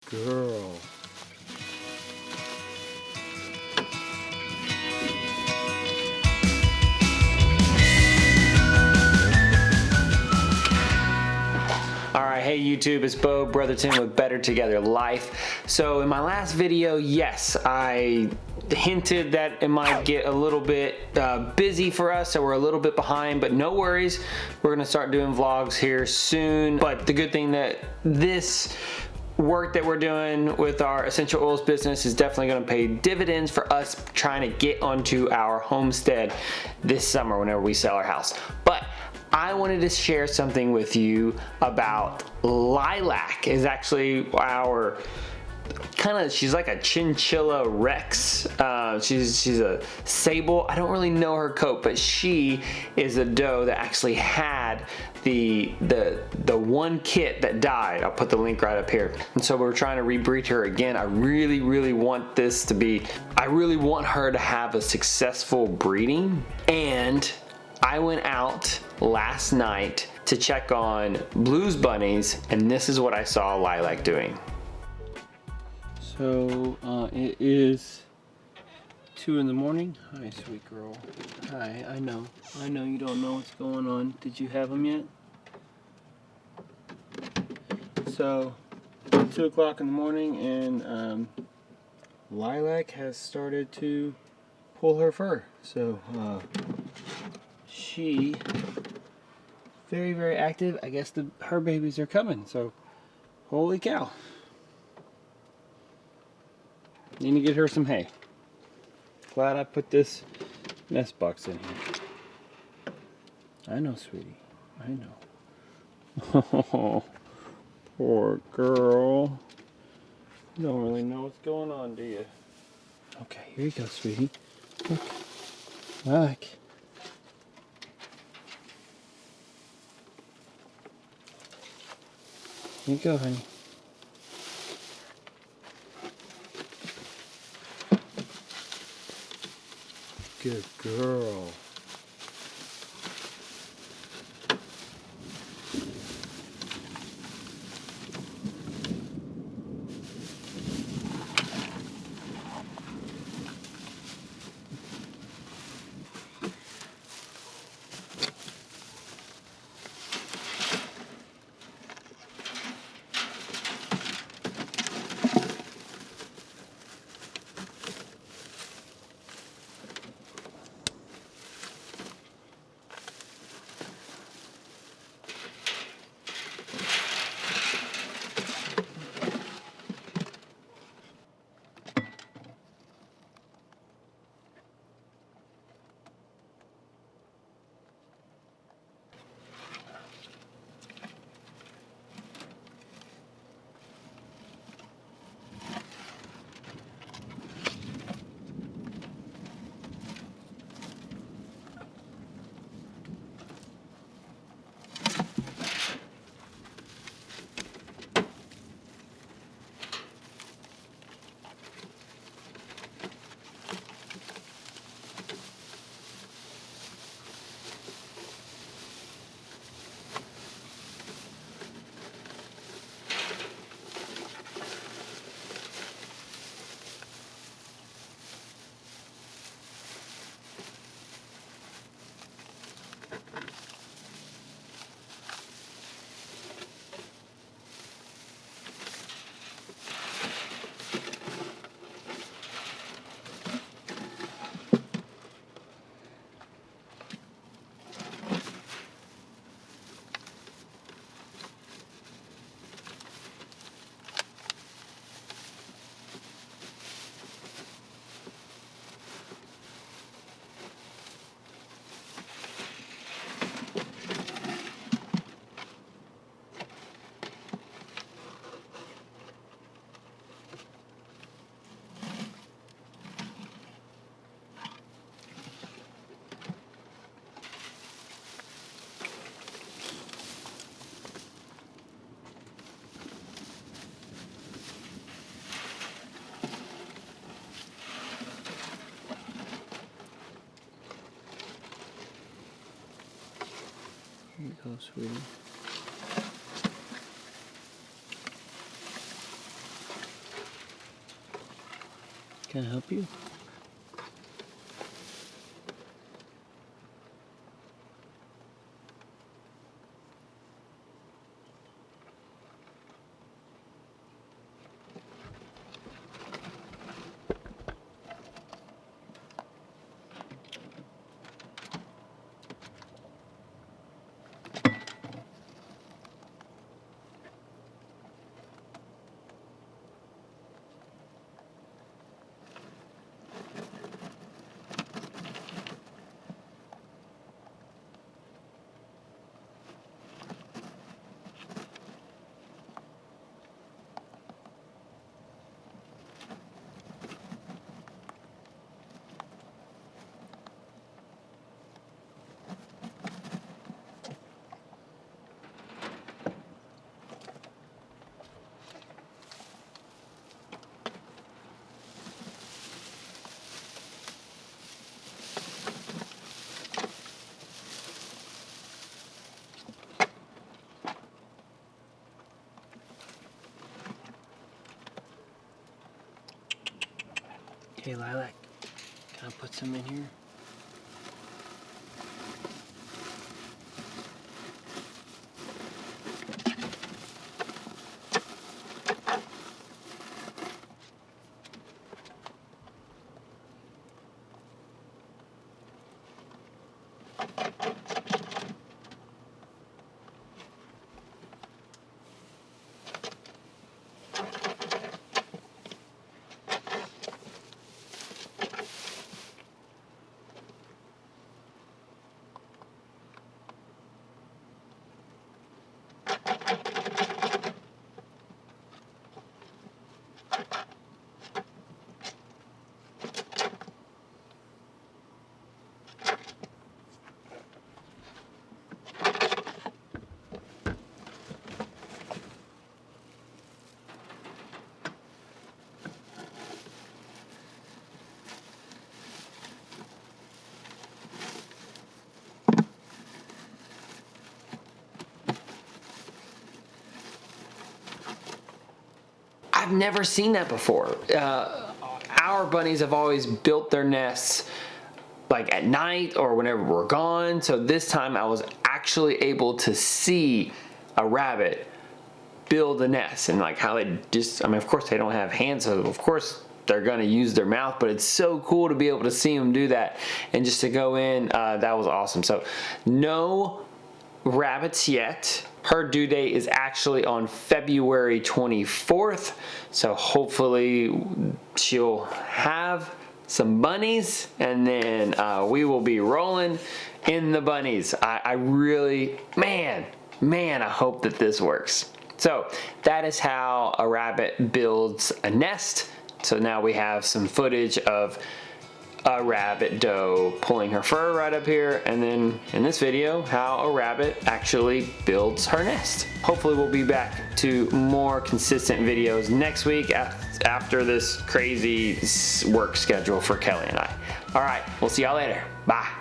girl. Alright, hey YouTube, it's Bo Brotherton with Better Together Life. So in my last video, yes, I hinted that it might get a little bit busy for us, so we're a little bit behind, but no worries. We're gonna start doing vlogs here soon. But the good thing that this work that we're doing with our essential oils business is definitely going to pay dividends for us trying to get onto our homestead this summer whenever we sell our house. But I wanted to share something with you about Lilac. Is actually our she's like a chinchilla Rex. She's a sable. I don't really know her coat, but she is a doe that actually had the one kit that died. I'll put the link right up here. And so we're trying to rebreed her again. I really want this to be, I really want her to have a successful breeding. And I went out last night to check on Blues bunnies, and this is what I saw Lilac doing. So it is 2 in the morning. Hi, sweet girl. Hi, I know you don't know what's going on. Did you have them yet? So 2 o'clock in the morning, and Lilac has started to pull her fur. So she very active. I guess her babies are coming. So holy cow. Need to get her some hay. Glad I put this nest box in here. I know, sweetie. I know. Oh, poor girl. You don't really know what's going on, do you? Okay, here you go, sweetie. Look. Look. Here you go, honey. Good girl. Here you go, sweetie. Can I help you? Okay, Lilac, can I put some in here? I've never seen that before. Our bunnies have always built their nests like at night or whenever we're gone. So this time I was actually able to see a rabbit build a nest, and like how they just, I mean, of course they don't have hands, so of course they're gonna use their mouth, but it's so cool to be able to see them do that and just to go in. That was awesome. So no rabbits yet. Her due date is actually on February 24th, so hopefully she'll have some bunnies, and then we will be rolling in the bunnies. I really, man, I hope that this works. So that is how a rabbit builds a nest. So now we have some footage of a rabbit doe pulling her fur right up here, and then in this video how a rabbit actually builds her nest. Hopefully we'll be back to more consistent videos next week after this crazy work schedule for Kelly and I. All right, we'll see y'all later. Bye.